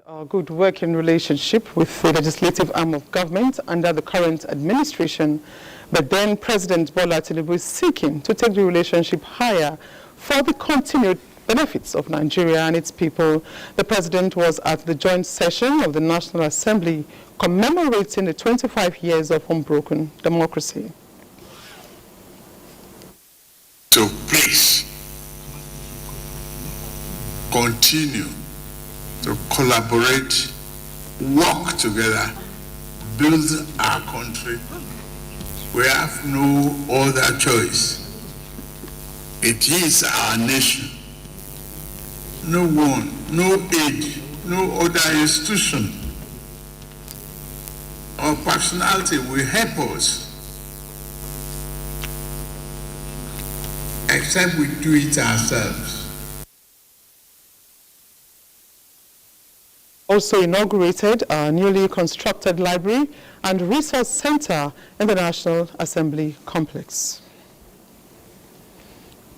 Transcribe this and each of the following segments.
A good working relationship with the legislative arm of government under the current administration, but then President Bola Tinubu is seeking to take the relationship higher for the continued benefits of Nigeria and its people. The president was at the joint session of the National Assembly commemorating the 25 years of unbroken democracy. So please, continue to collaborate, work together, build our country. We have no other choice. It is our nation. No one, no aid, no other institution or personality will help us except we do it ourselves. Also inaugurated a newly constructed library and resource center in the National Assembly complex.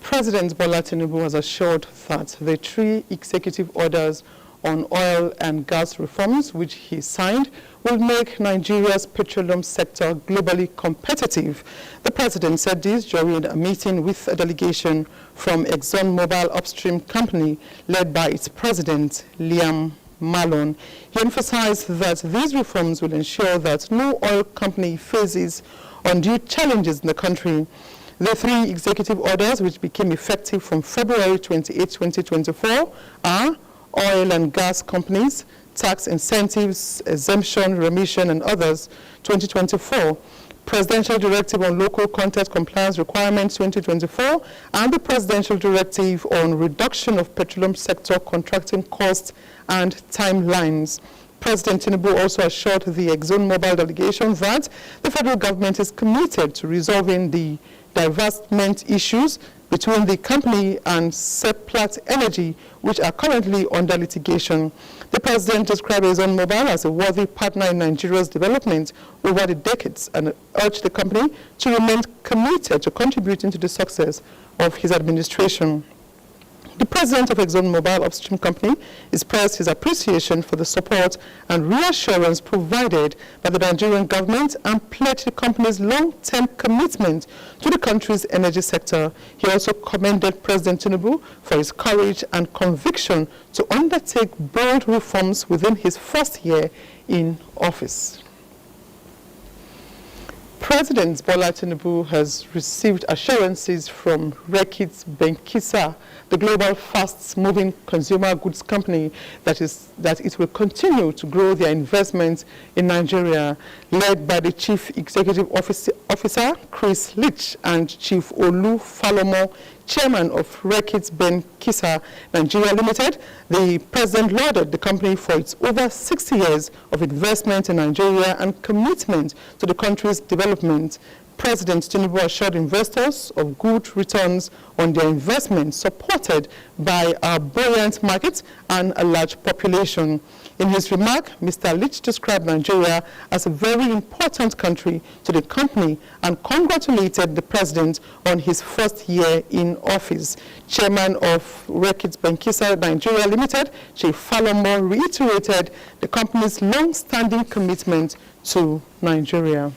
President Bola Tinubu has assured that the 3 executive orders on oil and gas reforms which he signed will make Nigeria's petroleum sector globally competitive. The president said this during a meeting with a delegation from ExxonMobil upstream company led by its president, Liam Malone. He emphasized that these reforms will ensure that no oil company faces undue challenges in the country. The 3 executive orders, which became effective from February 28, 2024, are oil and gas companies, tax incentives, exemption, remission, and others, 2024, Presidential Directive on Local Content Compliance Requirements 2024, and the Presidential Directive on Reduction of Petroleum Sector Contracting Costs and Timelines. President Tinubu also assured the ExxonMobil delegation that the federal government is committed to resolving the divestment issues between the company and Seplat Energy, which are currently under litigation. The president described ExxonMobil as a worthy partner in Nigeria's development over the decades and urged the company to remain committed to contributing to the success of his administration. The president of ExxonMobil Upstream Company expressed his appreciation for the support and reassurance provided by the Nigerian government and pledged the company's long-term commitment to the country's energy sector. He also commended President Tinubu for his courage and conviction to undertake bold reforms within his first year in office. President Bola Tinubu has received assurances from Reckitt Benckiser, the global fast-moving consumer goods company, that it will continue to grow their investments in Nigeria, led by the Chief Executive Officer, Chris Leach, and Chief Olu Falomo, Chairman of Reckitt Benckiser Nigeria Limited. The president lauded the company for its over 60 years of investment in Nigeria and commitment to the country's development. President Tinubu assured investors of good returns on their investment, supported by a buoyant market and a large population. In his remark, Mr. Leach described Nigeria as a very important country to the company and congratulated the president on his first year in office. Chairman of Reckitt Benckiser Nigeria Limited, Chief Falomo, reiterated the company's long-standing commitment to Nigeria.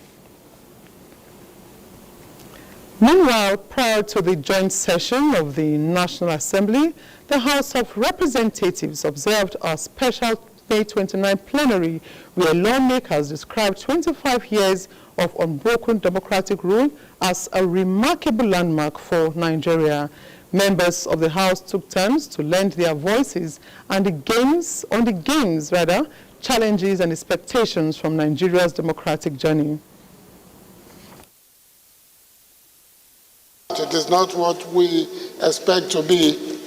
Meanwhile, prior to the joint session of the National Assembly, the House of Representatives observed a special May 29 plenary where lawmakers described 25 years of unbroken democratic rule as a remarkable landmark for Nigeria. Members of the House took turns to lend their voices on the gains, challenges and expectations from Nigeria's democratic journey. It is not what we expect to be.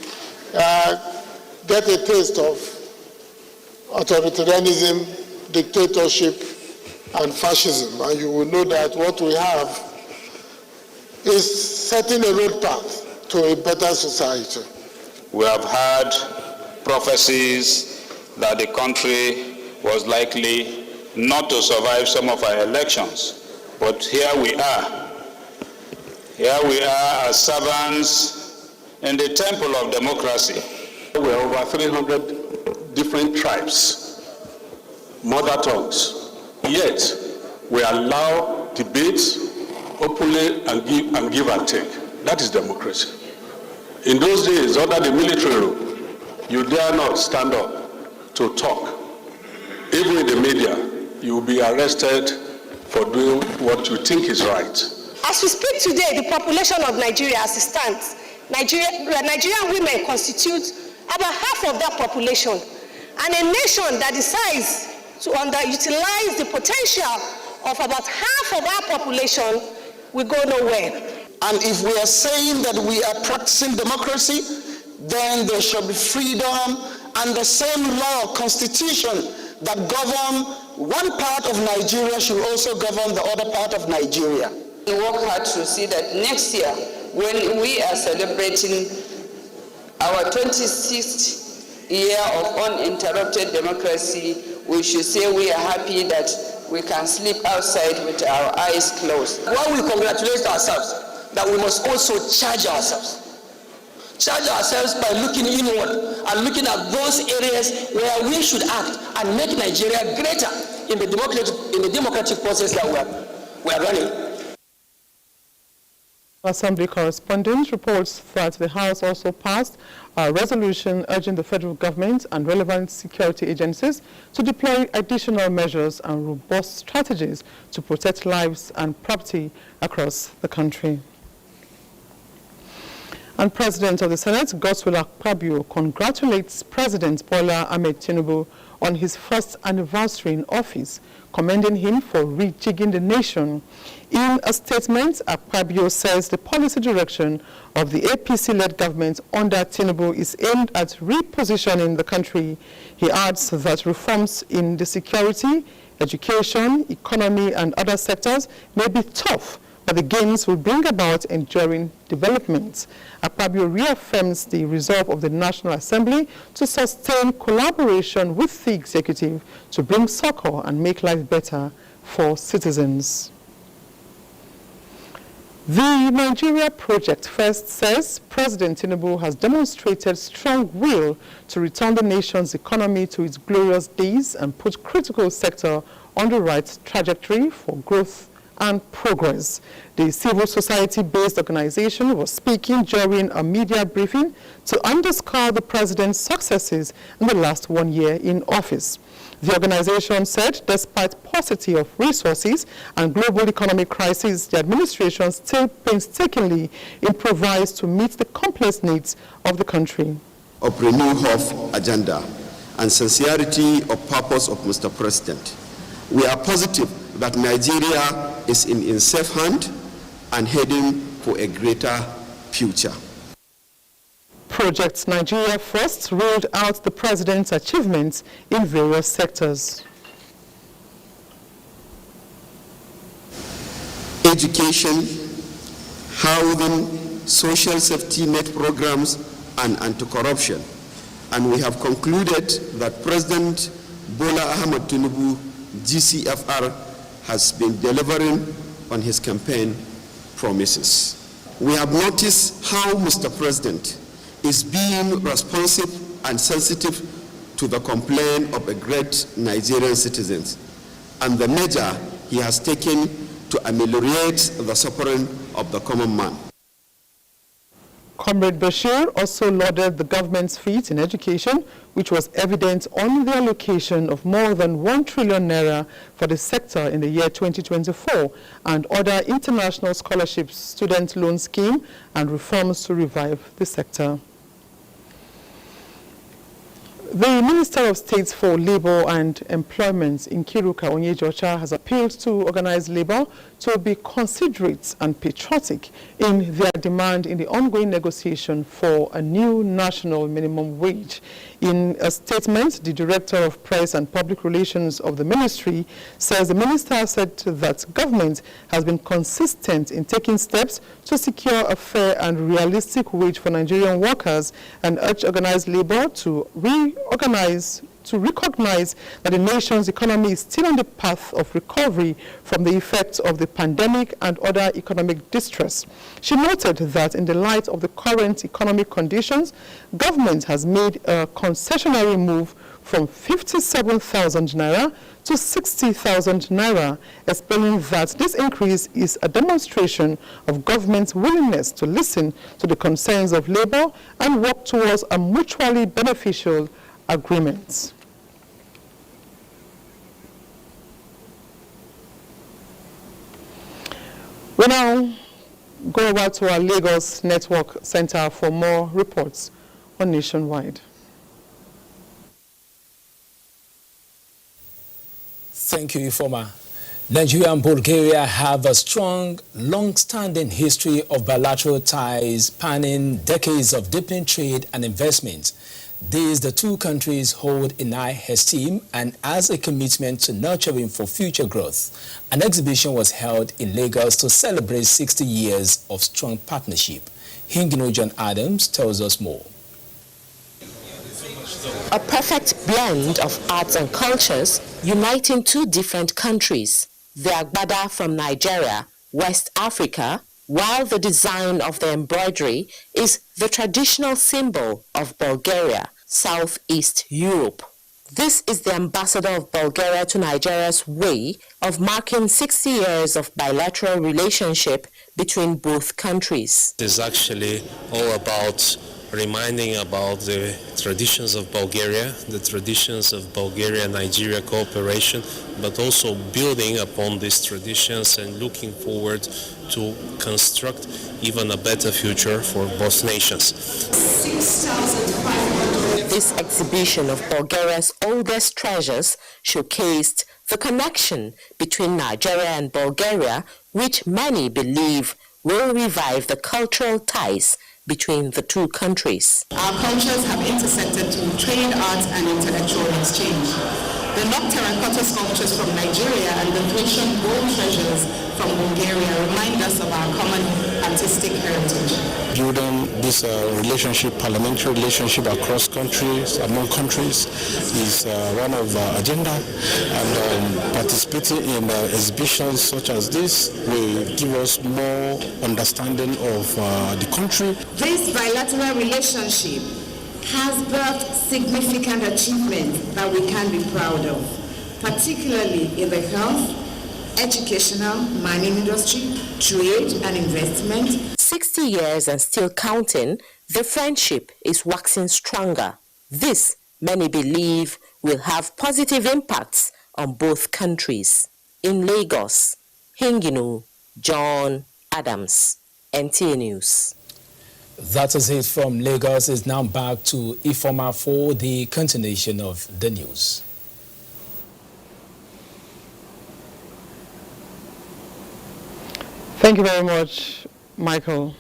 Get a taste of authoritarianism, dictatorship, and fascism, and you will know that what we have is setting a road path to a better society. We have had prophecies that the country was likely not to survive some of our elections, but here we are. Here we are as servants in the temple of democracy. We are over 300 different tribes mother tongues. Yet, we allow debates openly and give and take. That is democracy. In those days, under the military rule, you dare not stand up to talk. Even in the media, you will be arrested for doing what you think is right. As we speak today, the population of Nigeria as it stands, Nigerian women constitute about half of that population. And a nation that decides to underutilize the potential of about half of our population will go nowhere. And if we are saying that we are practicing democracy, then there shall be freedom and the same law, constitution that govern one part of Nigeria should also govern the other part of Nigeria. We work hard to see that next year, when we are celebrating our 26th year of uninterrupted democracy, we should say we are happy that we can sleep outside with our eyes closed. While we congratulate ourselves, that we must also charge ourselves. Charge ourselves by looking inward and looking at those areas where we should act and make Nigeria greater in the democratic process that we are running. Assembly correspondent reports that the House also passed a resolution urging the federal government and relevant security agencies to deploy additional measures and robust strategies to protect lives and property across the country. And President of the Senate, Godswill Akpabio, congratulates President Bola Ahmed Tinubu on his first anniversary in office, commending him for rejigging the nation. In a statement, Akpabio says the policy direction of the APC-led government under Tinubu is aimed at repositioning the country. He adds that reforms in the security, education, economy, and other sectors may be tough, but the gains will bring about enduring development. Akpabio reaffirms the resolve of the National Assembly to sustain collaboration with the executive to bring succor and make life better for citizens. The Nigeria Project First says President Tinubu has demonstrated strong will to return the nation's economy to its glorious days and put critical sector on the right trajectory for growth and progress. The civil society-based organization was speaking during a media briefing to underscore the president's successes in the last 1 year in office. The organization said despite paucity of resources and global economic crisis, the administration still painstakingly improvised to meet the complex needs of the country. Of Renew Hope agenda and sincerity of purpose of Mr. President, we are positive that Nigeria is in safe hand and heading for a greater future. Project Nigeria First rolled out the president's achievements in various sectors. Education, housing, social safety net programs, and anti-corruption. And we have concluded that President Bola Ahmed Tinubu, GCFR, has been delivering on his campaign promises. We have noticed how Mr. President is being responsive and sensitive to the complaint of a great Nigerian citizens and the measure he has taken to ameliorate the suffering of the common man. Comrade Bashir also lauded the government's feat in education, which was evident on the allocation of more than 1 trillion naira for the sector in the year 2024 and other international scholarships, student loan scheme, and reforms to revive the sector. The Minister of State for Labour and Employment, Nkiruka Onyejocha, has appealed to organized labor to be considerate and patriotic in their demand in the ongoing negotiation for a new national minimum wage. In a statement, the Director of Press and Public Relations of the ministry says the minister said that government has been consistent in taking steps to secure a fair and realistic wage for Nigerian workers and urged organized labor to recognize that the nation's economy is still on the path of recovery from the effects of the pandemic and other economic distress. She noted that in the light of the current economic conditions, government has made a concessionary move from 57,000 naira to 60,000 naira, explaining that this increase is a demonstration of government's willingness to listen to the concerns of labor and work towards a mutually beneficial agreement. We now go over to our Lagos Network Center for more reports on Nationwide. Thank you, Ifoma. Nigeria and Bulgaria have a strong, long-standing history of bilateral ties spanning decades of deepening trade and investment. These the two countries hold in high esteem and as a commitment to nurturing for future growth. An exhibition was held in Lagos to celebrate 60 years of strong partnership. Hingino John Adams tells us more. A perfect blend of arts and cultures uniting two different countries. The Agbada from Nigeria, West Africa, while the design of the embroidery is the traditional symbol of Bulgaria, Southeast Europe. This is the ambassador of Bulgaria to Nigeria's way of marking 60 years of bilateral relationship between both countries. It is actually all about reminding about the traditions of Bulgaria, the traditions of Bulgaria-Nigeria cooperation, but also building upon these traditions and looking forward to construct even a better future for both nations. This exhibition of Bulgaria's oldest treasures showcased the connection between Nigeria and Bulgaria, which many believe will revive the cultural ties between the two countries. Our cultures have intersected through trade, art, and intellectual exchange. The locked terracotta sculptures from Nigeria and the Thracian gold treasures from Bulgaria remind us of our common artistic heritage. Building this relationship, parliamentary relationship across countries, among countries, is one of our agenda, and participating in exhibitions such as this will give us more understanding of the country. This bilateral relationship has birthed significant achievements that we can be proud of, particularly in the health, educational, mining industry, trade and investment. 60 years and still counting, the friendship is waxing stronger. This, many believe, will have positive impacts on both countries. In Lagos, Hingino John Adams, NTA News. That is it from Lagos. Is now back to Ifoma for the continuation of the news. Thank you very much, Michael.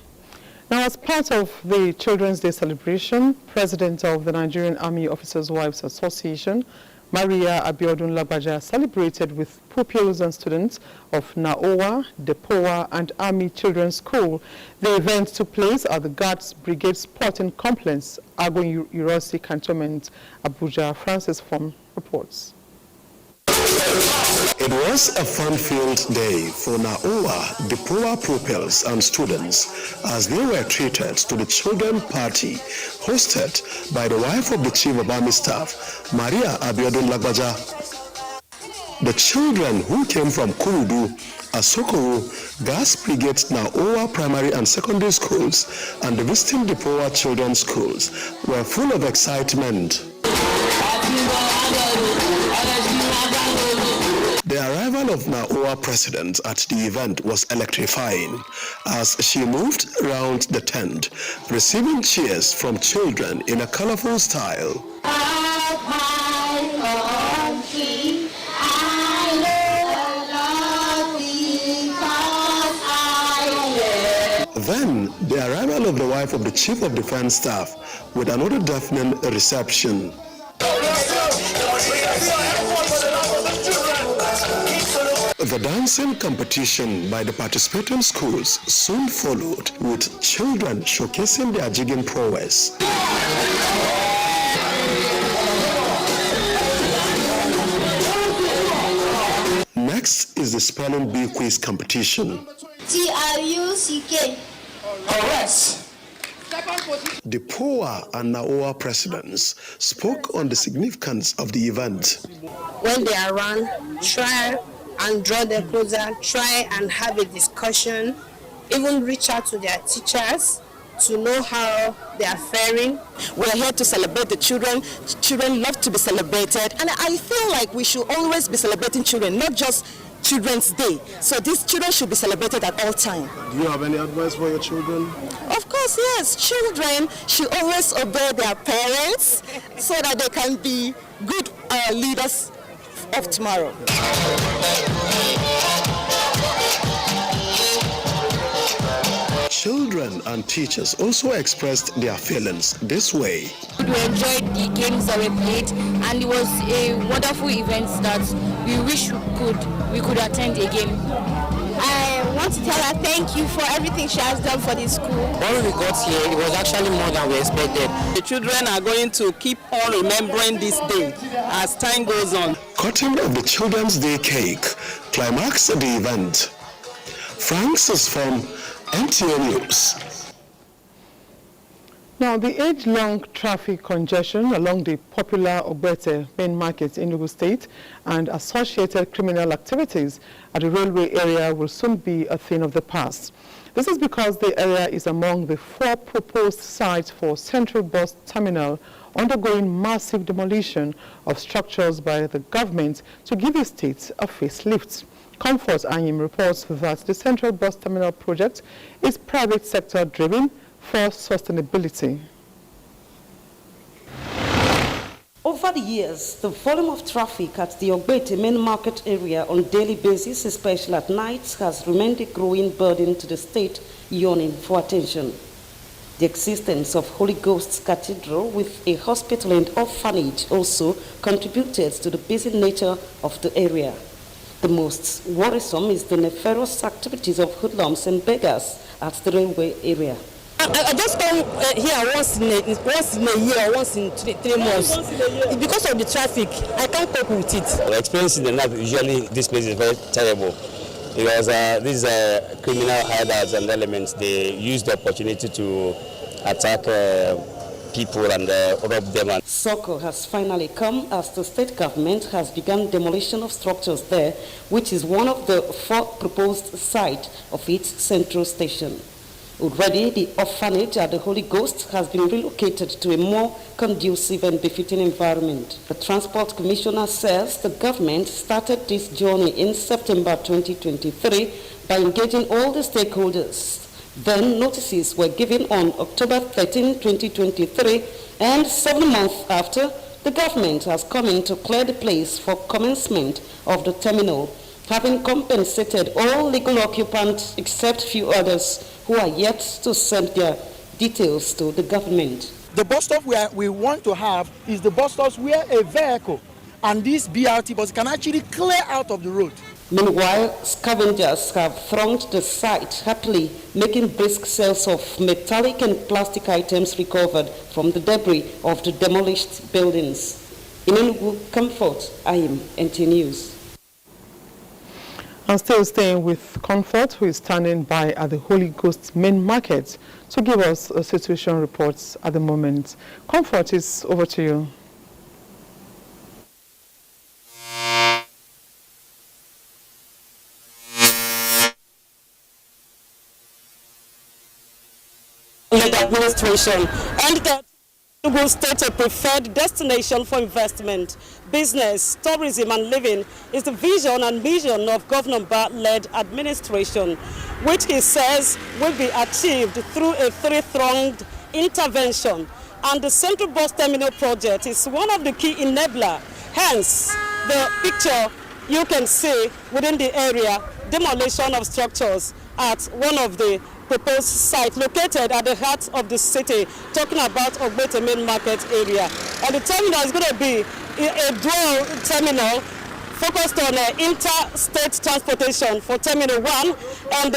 Now, as part of the Children's Day celebration, President of the Nigerian Army Officers' Wives Association, Maria Abiodun Lagbaja, celebrated with pupils and students of Naowa, Depowa, and Army Children's School. The event took place at the Guards Brigade Sporting Complex, Agon Urosi Cantonment, Abuja. Francis Fong reports. It was a fun-filled day for Naowa, Depowa pupils and students as they were treated to the children party hosted by the wife of the Chief of Army Staff, Maria Abiodun Lagbaja. The children who came from Kurudu, Asokoro, Gas Brigade Naowa Primary and Secondary Schools and the visiting Depowa Children's Schools were full of excitement. The arrival of Naowa President at the event was electrifying as she moved around the tent, receiving cheers from children in a colorful style. Then, the arrival of the wife of the Chief of Defense Staff with another deafening reception. The dancing competition by the participating schools soon followed, with children showcasing their jigging prowess. Next is the spelling bee quiz competition. T-R-U-C-K. Correct. The POA and NAOA presidents spoke on the significance of the event. When they are around, try and draw them closer, try and have a discussion, even reach out to their teachers to know how they are faring. We're here to celebrate the children. Children love to be celebrated, and I feel like we should always be celebrating children, not just Children's Day. So these children should be celebrated at all times. Do you have any advice for your children? Of course, yes. Children should always obey their parents so that they can be good leaders of tomorrow. Children and teachers also expressed their feelings this way. We enjoyed the games that were played, and it was a wonderful event that we wish we could attend again. I want to tell her thank you for everything she has done for the school. When we got here, it was actually more than we expected. The children are going to keep on remembering this day as time goes on. Cutting of the Children's Day cake climaxed the event. Francis from NTA News. Now, the age-long traffic congestion along the popular Ogbete main market in Enugu State and associated criminal activities at the railway area will soon be a thing of the past. This is because the area is among the 4 proposed sites for Central Bus Terminal undergoing massive demolition of structures by the government to give the state a facelift. Comfort Anyim reports that the Central Bus Terminal project is private sector driven for sustainability. Over the years, the volume of traffic at the Ogbete main market area on a daily basis, especially at night, has remained a growing burden to the state, yearning for attention. The existence of Holy Ghost's Cathedral with a hospital and orphanage also contributed to the busy nature of the area. The most worrisome is the nefarious activities of hoodlums and beggars at the railway area. I just come here once in a year, once in 3 months. Because of the traffic, I can't cope with it. The experience in the night, usually this place is very terrible. Because these criminal hideouts and elements, they use the opportunity to attack people and rob them. Succor has finally come as the state government has begun demolition of structures there, which is one of the 4 proposed sites of its central station. Already, the orphanage at the Holy Ghost has been relocated to a more conducive and befitting environment. The Transport Commissioner says the government started this journey in September 2023 by engaging all the stakeholders. Then notices were given on October 13, 2023, and 7 months after, the government has come in to clear the place for commencement of the terminal, having compensated all legal occupants except few others who are yet to send their details to the government. The bus stop we want to have is the bus stops where a vehicle and this BRT bus can actually clear out of the road. Meanwhile, scavengers have thronged the site happily, making brisk sales of metallic and plastic items recovered from the debris of the demolished buildings. In Enugu, Comfort Anyim, NTA News. And still staying with Comfort, who is standing by at the Holy Ghost main market to give us a situation reports at the moment. Comfort, is over to you. Administration and that Enugu State a preferred destination for investment, business, tourism and living is the vision and mission of Governor Ba-led administration, which he says will be achieved through a 3-pronged intervention. And the Central Bus Terminal project is one of the key enablers. Hence, the picture you can see within the area, demolition of structures at one of the proposed site located at the heart of the city, talking about Ogbete main market area. And the terminal is going to be a dual terminal focused on interstate transportation for Terminal 1 and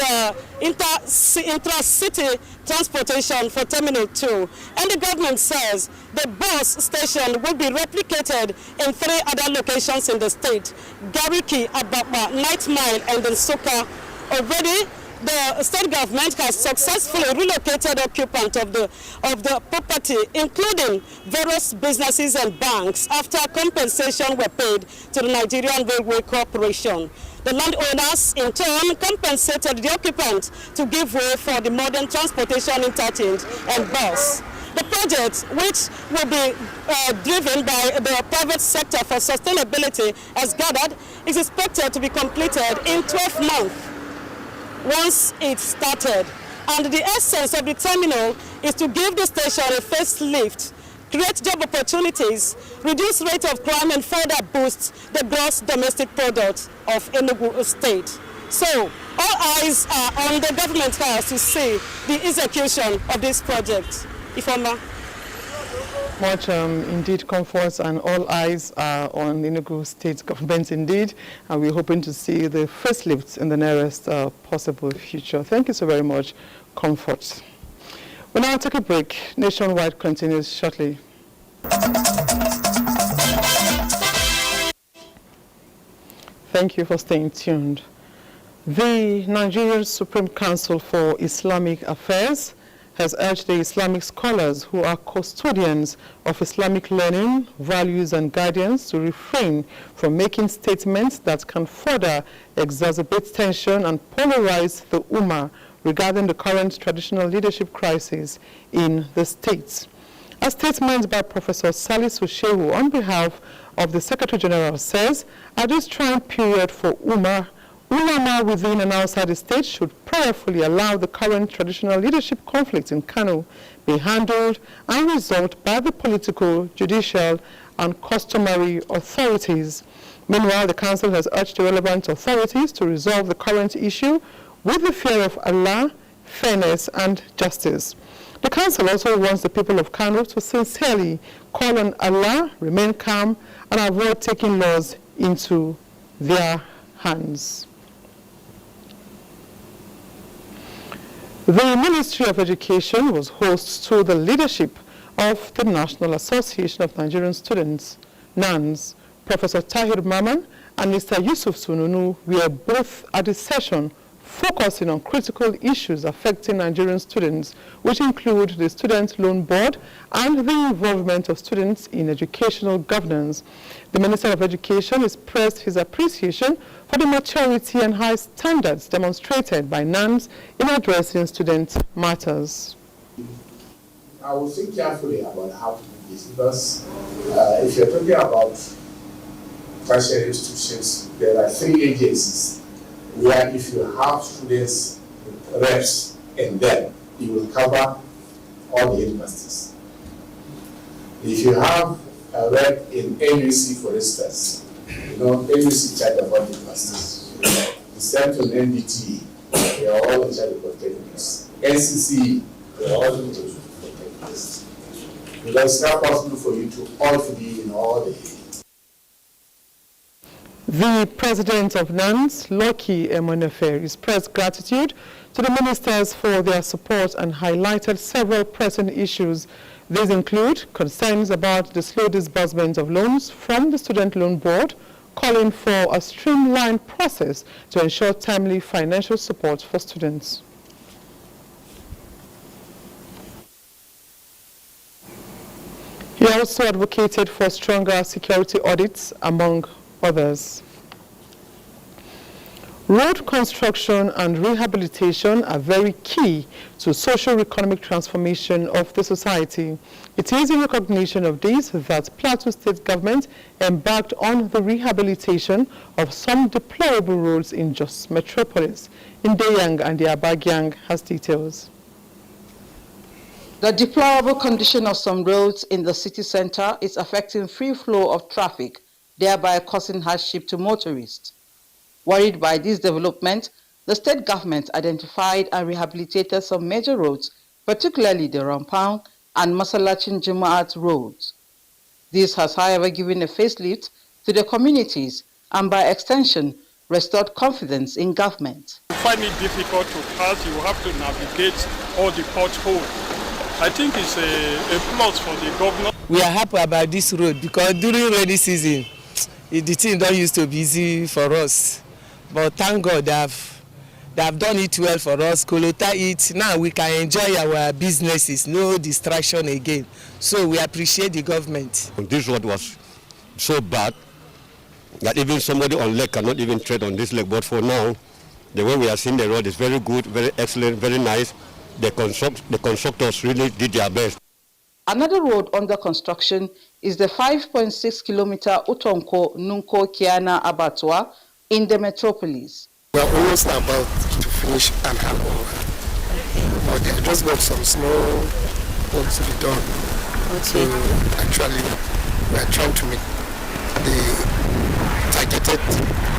intra-city transportation for Terminal 2. And the government says the bus station will be replicated in 3 other locations in the state: Gariki, Ababa, Night Mile, and then Soka. Already, the state government has successfully relocated occupants of the property, including various businesses and banks, after compensation were paid to the Nigerian Railway Corporation. The landowners, in turn, compensated the occupants to give way for the modern transportation interchange and bus. The project, which will be driven by the private sector for sustainability, as gathered, is expected to be completed in 12 months once it's started. And the essence of the terminal is to give the station a facelift, create job opportunities, reduce rate of crime, and further boost the gross domestic product of Enugu State. So, all eyes are on the government house to see the execution of this project. Ifoma. Much indeed comforts, and all eyes are on Enugu State government indeed, and we're hoping to see the facelifts in the nearest possible future. Thank you so very much, Comfort. We'll now take a break. Nationwide continues shortly. Thank you for staying tuned. The Nigerian Supreme Council for Islamic Affairs has urged the Islamic scholars who are custodians of Islamic learning, values and guidance to refrain from making statements that can further exacerbate tension and polarize the Ummah regarding the current traditional leadership crisis in the state. A statement by Professor Salisu Shehu on behalf of the Secretary General says, at this trying period for Ummah, ulama within and outside the state should prayerfully allow the current traditional leadership conflict in Kano be handled and resolved by the political, judicial, and customary authorities. Meanwhile, the Council has urged the relevant authorities to resolve the current issue with the fear of Allah, fairness, and justice. The Council also wants the people of Kano to sincerely call on Allah, remain calm, and avoid taking laws into their hands. The Ministry of Education was host to the leadership of the National Association of Nigerian Students, NANS. Professor Tahir Maman and Mr. Yusuf Sununu were both at the session focusing on critical issues affecting Nigerian students, which include the Student Loan Board and the involvement of students in educational governance. The Minister of Education expressed his appreciation for the maturity and high standards demonstrated by NANS in addressing student matters. I will think carefully about how to do this, because if you're talking about tertiary institutions, there are 3 agencies where if you have students reps in them, you will cover all the headmasters. If you have a rep in NUC, for instance, NUC charge of all the headmasters. The same to NDT, they are all in charge of polytechnics. NCC, they are all in charge of polytechnics. Because it's not possible for you to all be in all the. The president of NANS, Loki Emonefe, expressed gratitude to the ministers for their support and highlighted several pressing issues. These include concerns about the slow disbursement of loans from the Student Loan Board, calling for a streamlined process to ensure timely financial support for students. He also advocated for stronger security audits, among others. Road construction and rehabilitation are very key to socio-economic transformation of the society. It is in recognition of this that Plateau State government embarked on the rehabilitation of some deplorable roads in Jos Metropolis. Indeyang and the Abagyang has details. The deplorable condition of some roads in the city center is affecting free flow of traffic, thereby causing hardship to motorists. Worried by this development, the state government identified and rehabilitated some major roads, particularly the Rampang and Masalachin Jemaat roads. This has, however, given a facelift to the communities and, by extension, restored confidence in government. You find it difficult to pass, you have to navigate all the potholes. I think it's a plus for the governor. We are happy about this road because during rainy season, the thing don't used to be easy for us. But thank God They have done it well for us, collate it. Now we can enjoy our businesses, no distraction again. So we appreciate the government. This road was so bad that even somebody on leg cannot even tread on this leg. But for now, the way we are seeing the road is very good, very excellent, very nice. The constructors really did their best. Another road under construction is the 5.6-kilometer Utonko-Nunko-Kiana Abattoir in the metropolis. We are almost about to finish and hand over. But they just got some small work to be done. So actually, we are trying to meet the targeted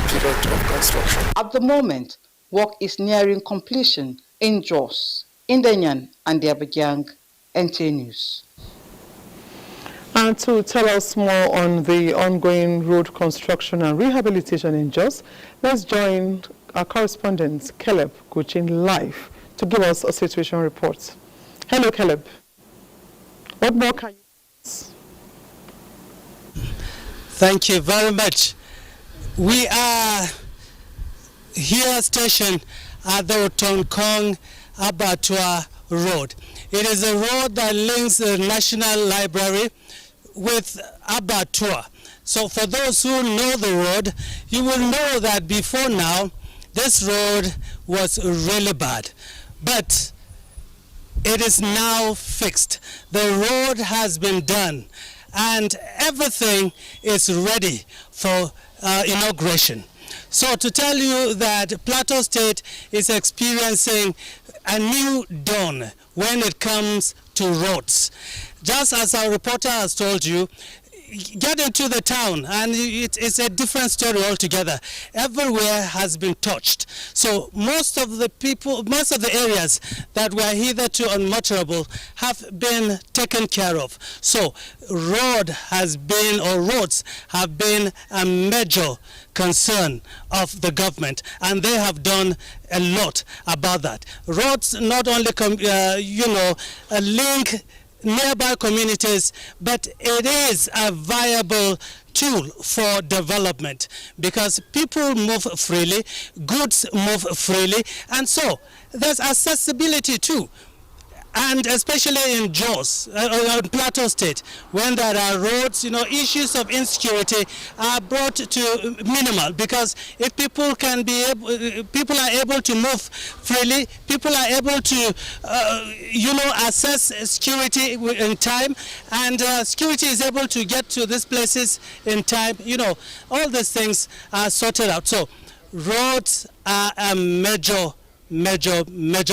period of construction. At the moment, work is nearing completion in Jos, Indenyan and the Abuja. NTA News. And to tell us more on the ongoing road construction and rehabilitation in Jos, let's join our correspondent Caleb Guchin live to give us a situation report. Hello, Caleb. What more can you tell us? Thank you very much. We are here stationed at the Otonkong Abattoir Road. It is a road that links the National Library with Abattoir. So for those who know the road, you will know that before now, this road was really bad. But it is now fixed. The road has been done and everything is ready for inauguration. So to tell you that Plateau State is experiencing a new dawn when it comes to roads. Just as our reporter has told you, get into the town and it's a different story altogether. Everywhere has been touched. So most of the areas that were hitherto unmotorable have been taken care of. So roads have been a major concern of the government, and they have done a lot about that. Roads not only link nearby communities, but it is a viable tool for development because people move freely, goods move freely, and so there's accessibility too. And especially in Jos, Plateau State, when there are roads, issues of insecurity are brought to minimal because if people are able to move freely, people are able to, assess security in time, and security is able to get to these places in time. All these things are sorted out. So roads are a major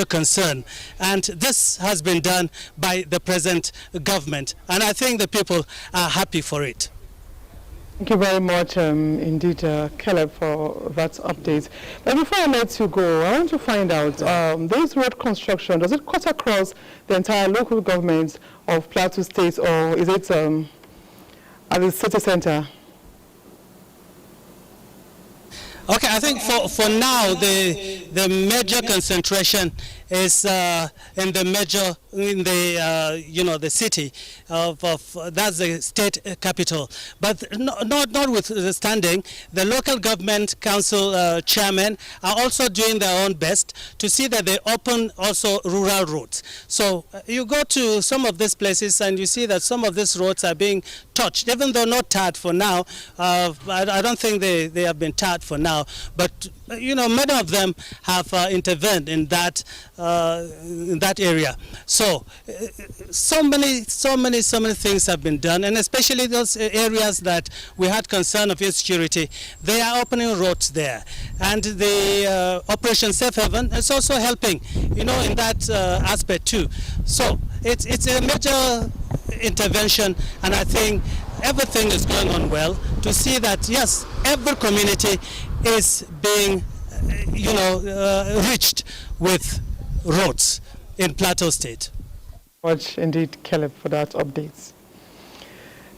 concern, and this has been done by the present government, and I think the people are happy for it. Thank you very much indeed, Caleb, for that update. But before I let you go, I want to find out, this road construction, does it cut across the entire local government of Plateau State, or is it at the city center? Okay, I think for now the major concentration is in the city of that's the state capital. But notwithstanding, the local government council chairmen are also doing their own best to see that they open also rural roads. So you go to some of these places and you see that some of these roads are being touched, even though not tarred for now. I don't think they have been tarred for now, but many of them have intervened in that area. So many things have been done, and especially those areas that we had concern of insecurity, they are opening roads there, and the Operation Safe Haven is also helping, in that aspect too. So it's a major intervention, and I think everything is going on well to see that yes, every community is being reached with roads in Plateau State. Much indeed, Caleb, for that update.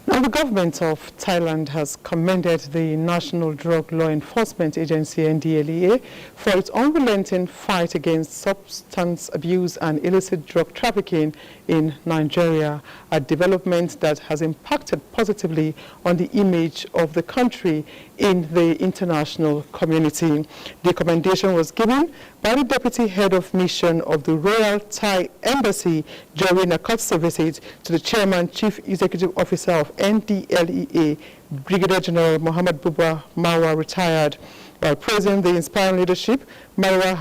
Now, the government of Thailand has commended the National Drug Law Enforcement Agency, NDLEA, for its unrelenting fight against substance abuse and illicit drug trafficking in Nigeria, a development that has impacted positively on the image of the country in the international community. The commendation was given by the Deputy Head of Mission of the Royal Thai Embassy during a courtesy visit to the Chairman Chief Executive Officer of NDLEA, Brigadier General Mohammed Buba Marwa, retired. While praising the inspiring leadership Marwa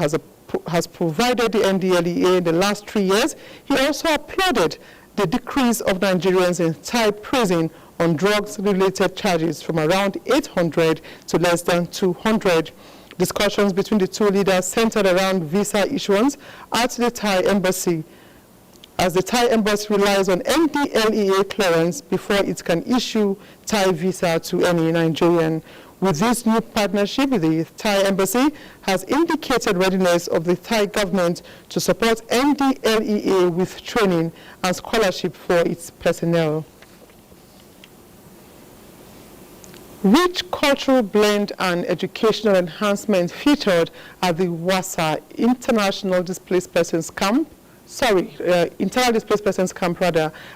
has provided the NDLEA in the last 3 years, he also applauded the decrease of Nigerians in Thai prison on drugs-related charges from around 800 to less than 200. Discussions between the two leaders centered around visa issuance at the Thai embassy, as the Thai embassy relies on NDLEA clearance before it can issue Thai visa to any Nigerian. With this new partnership, the Thai embassy has indicated readiness of the Thai government to support NDLEA with training and scholarship for its personnel. Rich cultural blend and educational enhancement featured at the WASA International Displaced Persons Camp, Internal Displaced Persons Camp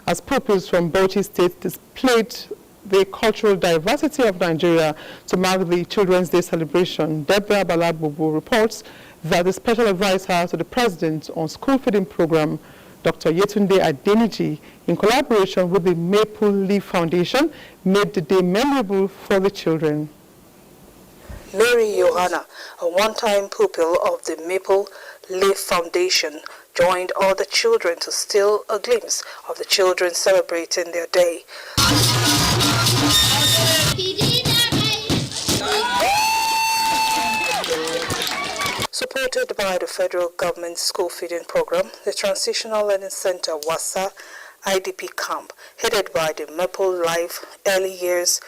as pupils from Bauchi State displayed the cultural diversity of Nigeria to mark the Children's Day celebration. Deborah Balagbobo reports that the special advisor to the President on school feeding program, Dr. Yetunde Adeniji, in collaboration with the Maple Leaf Foundation, made the day memorable for the children. Mary Johanna, a one-time pupil of the Maple Leaf Foundation, joined all the children to steal a glimpse of the children celebrating their day. Supported by the federal government school feeding program, the Transitional Learning Center WASA IDP camp, headed by the Maple Life Early Years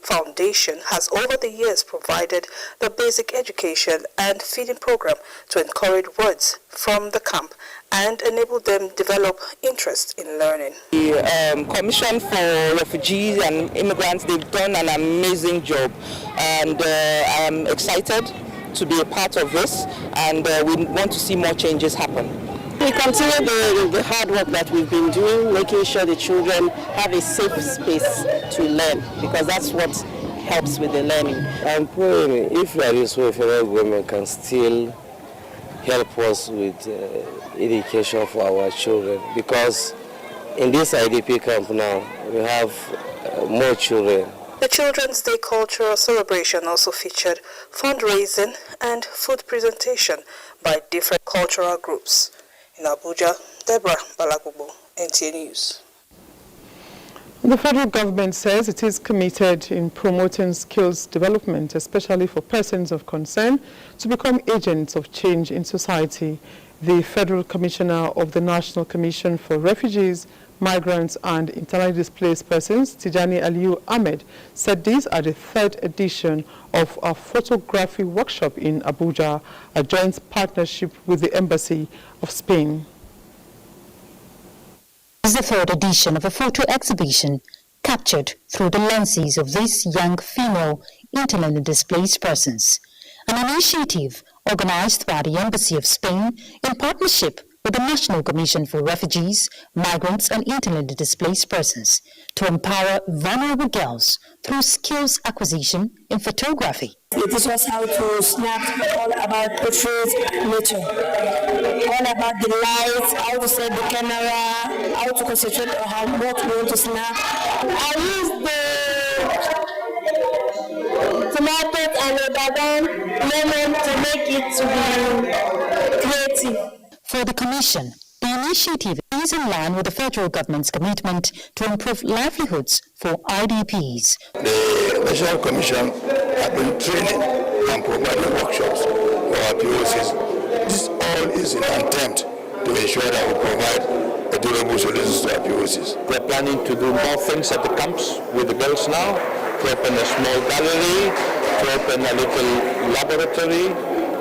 Foundation, has over the years provided the basic education and feeding program to encourage words from the camp and enable them develop interest in learning. The Commission for Refugees and Immigrants, they've done an amazing job, and I am excited to be a part of this, and we want to see more changes happen. We continue the hard work that we've been doing, making sure the children have a safe space to learn, because that's what helps with the learning. I'm praying if there is way federal government can still help us with education for our children, because in this IDP camp now we have more children. The Children's Day Cultural Celebration also featured fundraising and food presentation by different cultural groups. In Abuja, Deborah Balagbobo, NTA News. The federal government says it is committed in promoting skills development, especially for persons of concern, to become agents of change in society. The Federal Commissioner of the National Commission for Refugees, Migrants and Internally Displaced Persons, Tijani Aliyu Ahmed, said this at the 3rd edition of a photography workshop in Abuja, a joint partnership with the Embassy of Spain. This is the 3rd edition of a photo exhibition captured through the lenses of these young female internally displaced persons, an initiative organized by the Embassy of Spain in partnership with the National Commission for Refugees, Migrants and Internally Displaced Persons to empower vulnerable girls through skills acquisition in photography. It teaches us how to snap, all about portrait nature, all about the lights, how to set the camera, how to concentrate on what we want to snap. I use the tomatoes and the bagan lemon to make it to be creative. For the Commission, the initiative is in line with the federal government's commitment to improve livelihoods for IDPs. The National Commission has been training and providing workshops for our POCs. This all is in an attempt to ensure that we provide durable solutions to our POCs. We're planning to do more things at the camps with the girls now, to open a small gallery, to open a little laboratory,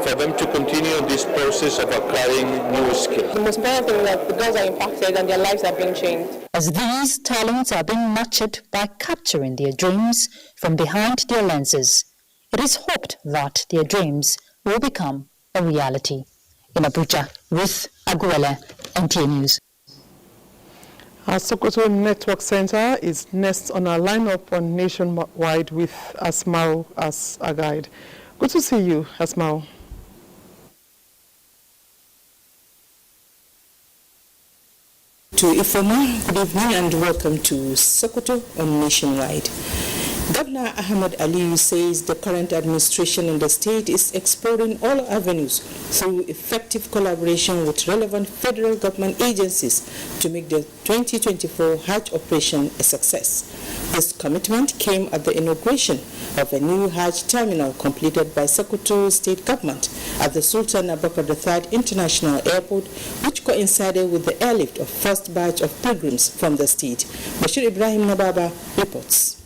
for them to continue this process of acquiring new skills. The most important thing is that the girls are impacted and their lives are being changed. As these talents are being nurtured by capturing their dreams from behind their lenses, it is hoped that their dreams will become a reality. In Abuja, Ruth Aguele, NTA News. Our Sokoto Network Center is next on our lineup on Nationwide with Asmao as a guide. Good to see you, Asmao. To Ifoma, good evening and welcome to Sokoto on Nationwide. Governor Ahmed Ali says the current administration in the state is exploring all avenues through effective collaboration with relevant federal government agencies to make the 2024 Hajj operation a success. This commitment came at the inauguration of a new Hajj terminal completed by Sokoto State Government at the Sultan Abubakar III International Airport, which coincided with the airlift of first batch of pilgrims from the state. Bashir Ibrahim Nababa reports.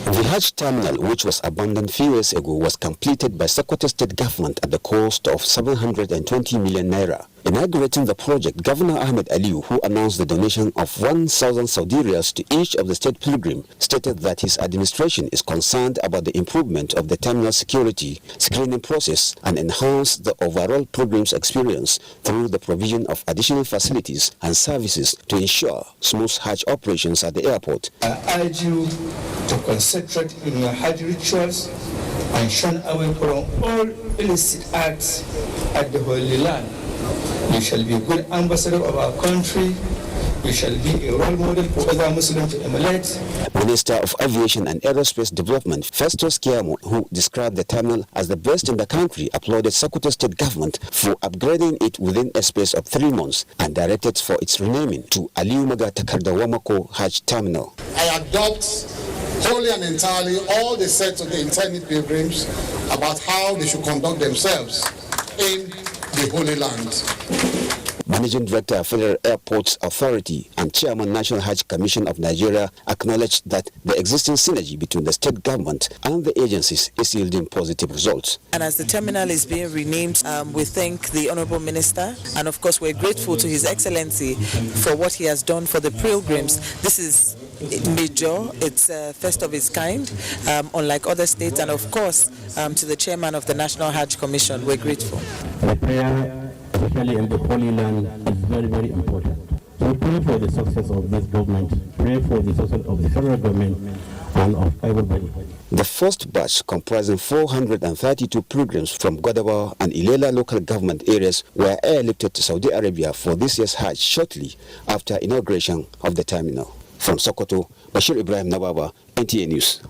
The Hajj terminal, which was abandoned few years ago, was completed by Sokoto State Government at the cost of 720 million naira. Inaugurating the project, Governor Ahmed Aliu, who announced the donation of 1,000 Saudi riyals to each of the state pilgrims, stated that his administration is concerned about the improvement of the terminal security, screening process, and enhance the overall pilgrims' experience through the provision of additional facilities and services to ensure smooth Hajj operations at the airport. I urge you to concentrate in your Hajj rituals and shun away from all illicit acts at the Holy Land. You shall be a good ambassador of our country. You shall be a role model for other Muslims to emulate. Minister of Aviation and Aerospace Development, Festus Kiamu, who described the terminal as the best in the country, applauded Sokoto State Government for upgrading it within a space of 3 months and directed for its renaming to Aliu Maga Takarda Wamako Hajj Terminal. I adopt wholly and entirely all the said to the intended pilgrims about how they should conduct themselves in the Holy Land. Managing Director of Federal Airports Authority and Chairman National Hajj Commission of Nigeria acknowledged that the existing synergy between the state government and the agencies is yielding positive results. And as the terminal is being renamed, we thank the Honorable Minister, and of course we're grateful to His Excellency for what he has done for the pilgrims. This is major, it's first of its kind, unlike other states, and of course to the Chairman of the National Hajj Commission, we're grateful. The prayer, especially in the Holy Land, is very, very important. So we pray for the success of this government, pray for the success of the federal government and of everybody. The first batch, comprising 432 pilgrims from Godaba and Ilela local government areas, were airlifted to Saudi Arabia for this year's Hajj shortly after inauguration of the terminal. From Sokoto, Bashir Ibrahim Nababa, NTA News.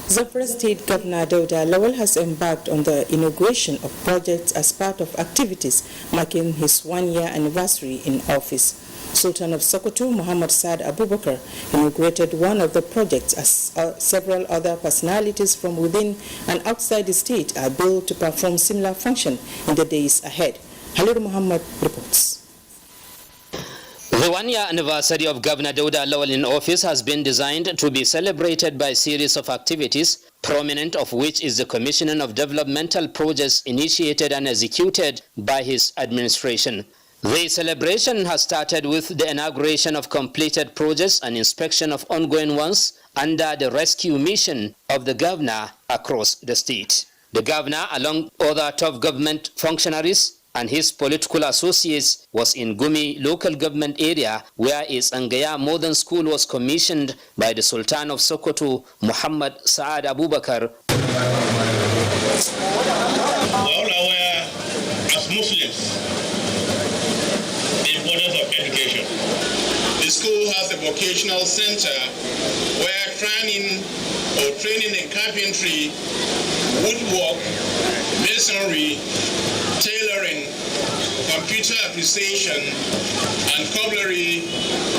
Zamfara State Governor Dauda Lawal has embarked on the inauguration of projects as part of activities marking his 1-year anniversary in office. Sultan of Sokoto, Muhammad Saad Abubakar, inaugurated one of the projects as several other personalities from within and outside the state are billed to perform similar function in the days ahead. Halil Muhammad reports. The 1-year anniversary of Governor Dauda Lawal in office has been designed to be celebrated by a series of activities, prominent of which is the commissioning of developmental projects initiated and executed by his administration. The celebration has started with the inauguration of completed projects and inspection of ongoing ones under the rescue mission of the governor across the state. The governor, along other top government functionaries and his political associates, was in Gumi local government area where its Angaya Modern School was commissioned by the Sultan of Sokoto, Muhammad Saad Abubakar. All aware as Muslims the importance of education. The school has a vocational center where training in carpentry, woodwork, masonry, tailoring, computer appreciation, and cutlery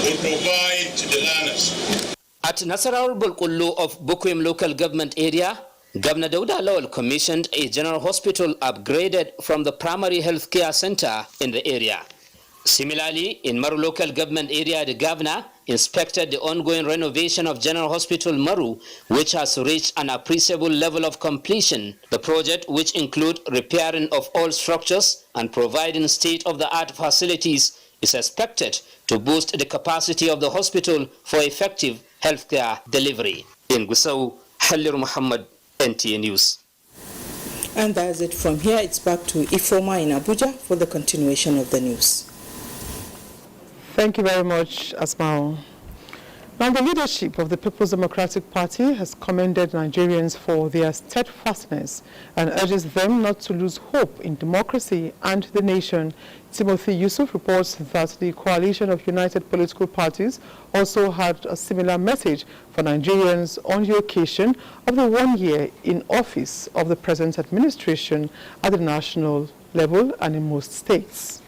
will provide to the learners. At Nasarar Bulkullu of Bukwim local government area, Governor Dauda Lawal commissioned a general hospital upgraded from the primary health care center in the area. Similarly, in Maru local government area, the governor inspected the ongoing renovation of General Hospital Maru, which has reached an appreciable level of completion. The project, which includes repairing of all structures and providing state-of-the-art facilities, is expected to boost the capacity of the hospital for effective healthcare delivery. In Gusau, Halir Muhammad, NTA News. And that's it from here. It's back to Ifoma in Abuja for the continuation of the news. Thank you very much, Asmao. Now, the leadership of the People's Democratic Party has commended Nigerians for their steadfastness and urges them not to lose hope in democracy and the nation. Timothy Yusuf reports that the coalition of united political parties also had a similar message for Nigerians on the occasion of the 1 year in office of the present administration at the national level and in most states.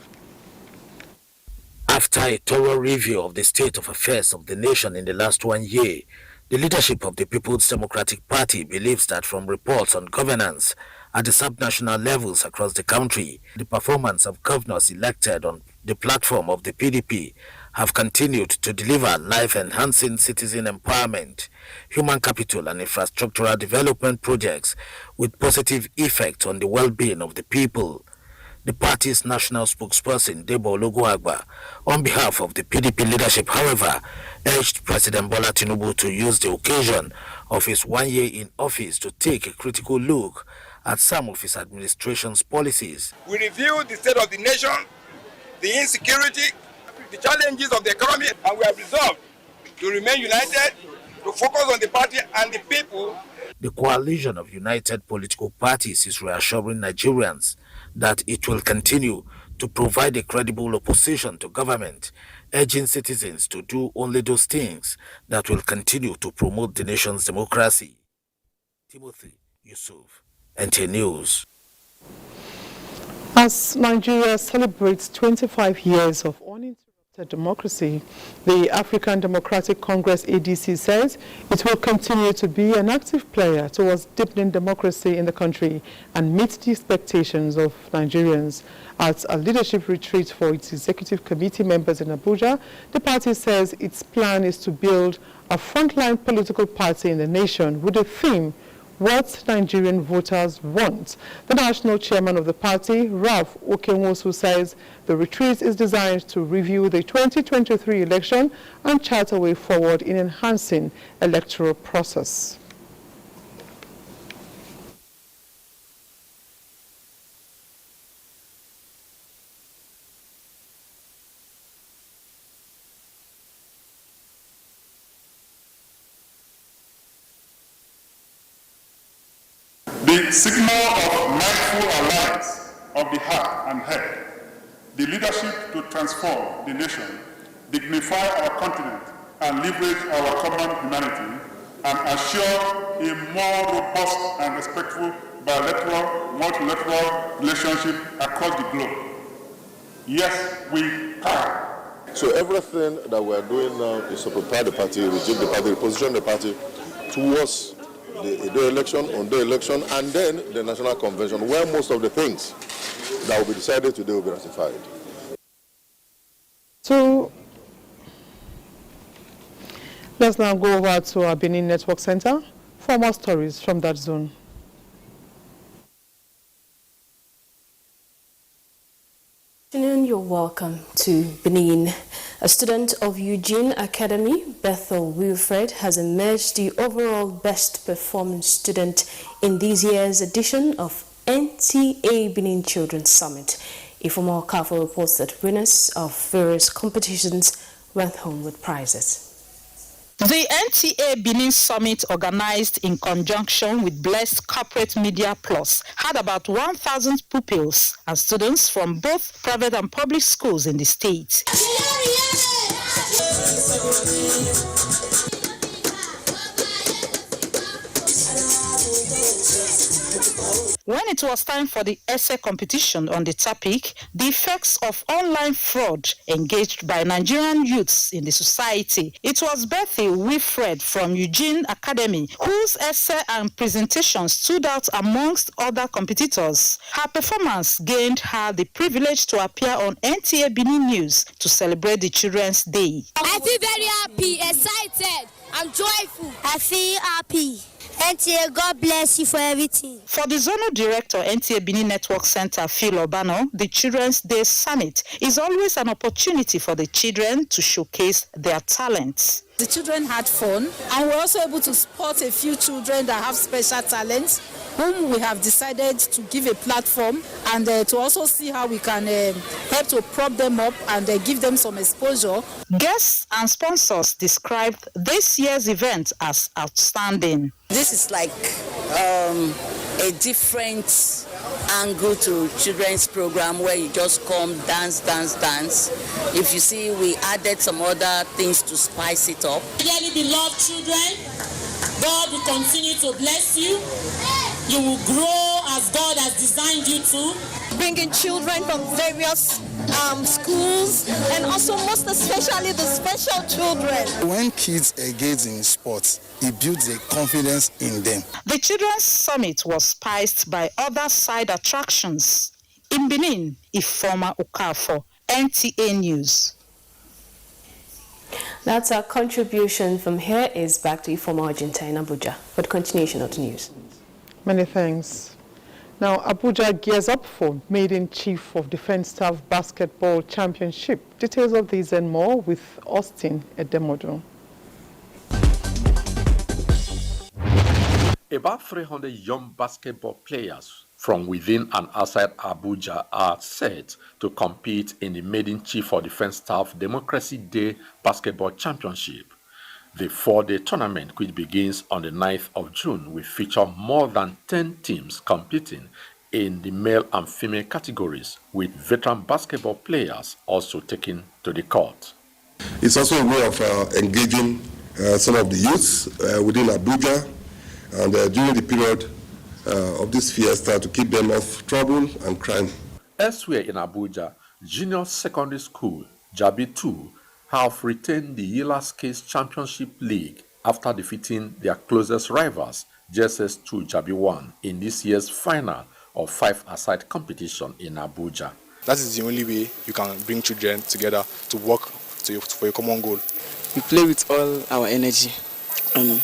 After a thorough review of the state of affairs of the nation in the last 1 year, the leadership of the People's Democratic Party believes that from reports on governance at the sub-national levels across the country, the performance of governors elected on the platform of the PDP have continued to deliver life-enhancing citizen empowerment, human capital and infrastructural development projects with positive effect on the well-being of the people. The party's national spokesperson, Debo Ologunagba, on behalf of the PDP leadership, however, urged President Bola Tinubu to use the occasion of his 1 year in office to take a critical look at some of his administration's policies. We review the state of the nation, the insecurity, the challenges of the economy, and we have resolved to remain united, to focus on the party and the people. The coalition of united political parties is reassuring Nigerians that it will continue to provide a credible opposition to government, urging citizens to do only those things that will continue to promote the nation's democracy. Timothy Yusuf, NTA News. As Nigeria celebrates 25 years of uninterrupted democracy, the African Democratic Congress ADC says it will continue to be an active player towards deepening democracy in the country and meet the expectations of Nigerians. At a leadership retreat for its executive committee members in Abuja, the party says its plan is to build a frontline political party in the nation with a theme, what Nigerian voters want. The national chairman of the party, Ralph Okenwosu, says the retreat is designed to review the 2023 election and chart a way forward in enhancing electoral process. The signal of mindful alliance of the heart and head, the leadership to transform the nation, dignify our continent, and leverage our common humanity, and assure a more robust and respectful bilateral, multilateral relationship across the globe. Yes, we can. So everything that we are doing now is to prepare the party, regime the party, position the party towards the election, on the election, and then the national convention, where most of the things that will be decided today will be ratified. So let's now go over to our Benin Network Center for more stories from that zone. You're welcome to Benin. A student of Eugene Academy, Bethel Wilfred, has emerged the overall best performing student in this year's edition of NTA Benin Children's Summit. Ifeoma Okafor reports that winners of various competitions went home with prizes. The NTA Benin Summit, organized in conjunction with Blessed Corporate Media Plus, had about 1,000 pupils and students from both private and public schools in the state. When it was time for the essay competition on the topic, the effects of online fraud engaged by Nigerian youths in the society, it was Bethel Wilfred from Eugene Academy whose essay and presentation stood out amongst other competitors. Her performance gained her the privilege to appear on NTA Benin News to celebrate the Children's Day. I feel very happy, excited, I'm joyful. I feel happy. NTA, God bless you for everything. For the Zonal Director, NTA Benin Network Center, Phil Obano, the Children's Day Summit is always an opportunity for the children to showcase their talents. The children had fun, and we're also able to spot a few children that have special talents, whom we have decided to give a platform and to also see how we can help to prop them up and give them some exposure. Guests and sponsors described this year's event as outstanding. This is like a different angle to children's program where you just come, dance. If you see, we added some other things to spice it up. Dearly beloved children, God will continue to bless you. You will grow as God has designed you to. Bringing children from various schools, and also most especially the special children. When kids engage in sports, it builds a confidence in them. The Children's Summit was spiced by other side attractions. In Benin, Ifeoma Okafor, NTA News. That's our contribution. From here is back to Ifeoma Argentina in Abuja for the continuation of the news. Many thanks. Now, Abuja gears up for Maiden Chief of Defense Staff Basketball Championship. Details of these and more with Austin Edemodo. About 300 young basketball players from within and outside Abuja are set to compete in the Maiden Chief of Defense Staff Democracy Day Basketball Championship. The 4-day tournament, which begins on the 9th of June, will feature more than 10 teams competing in the male and female categories, with veteran basketball players also taken to the court. It's also a way of engaging some of the youths within Abuja and during the period of this fiesta to keep them off trouble and crime. Elsewhere in Abuja, Junior Secondary School, Jabi 2, have retained the Yila Skills Championship League after defeating their closest rivals, JSS 2 Jabi 1, in this year's final of 5-a-side competition in Abuja. That is the only way you can bring children together to work for a common goal. We play with all our energy and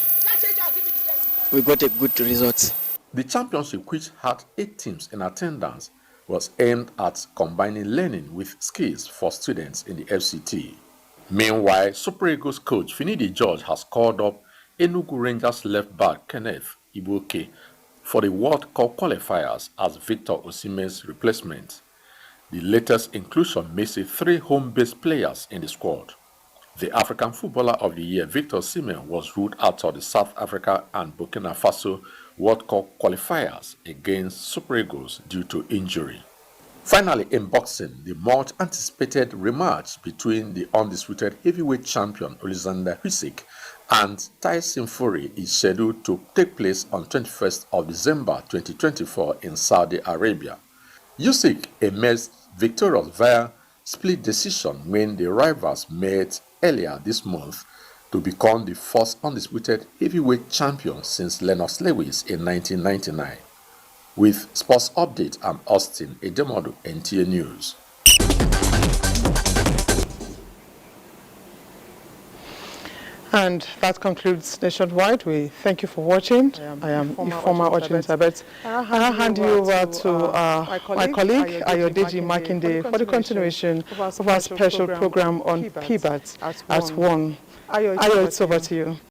we got a good result. The championship, which had 8 teams in attendance, was aimed at combining learning with skills for students in the FCT. Meanwhile, Super Eagles coach Finidi George has called up Enugu Rangers left back Kenneth Ibuke for the World Cup qualifiers as Victor Osimhen's replacement. The latest inclusion makes it 3 home-based players in the squad. The African Footballer of the Year, Victor Osimhen, was ruled out of the South Africa and Burkina Faso World Cup qualifiers against Super Eagles due to injury. Finally, in boxing, the much-anticipated rematch between the undisputed heavyweight champion Alexander Usyk and Tyson Fury is scheduled to take place on 21st of December 2024 in Saudi Arabia. Usyk emerged victorious via split decision when the rivals met earlier this month to become the first undisputed heavyweight champion since Lennox Lewis in 1999. With Sports Update, I'm Austin Edemodo, NTA News. And that concludes Nationwide. We thank you for watching. I am Ifeoma Argentina. I'll hand you over to my colleague, Ayodeji Makinde, for the continuation of our special program on PBAT at 1. Ayo, it's over to you.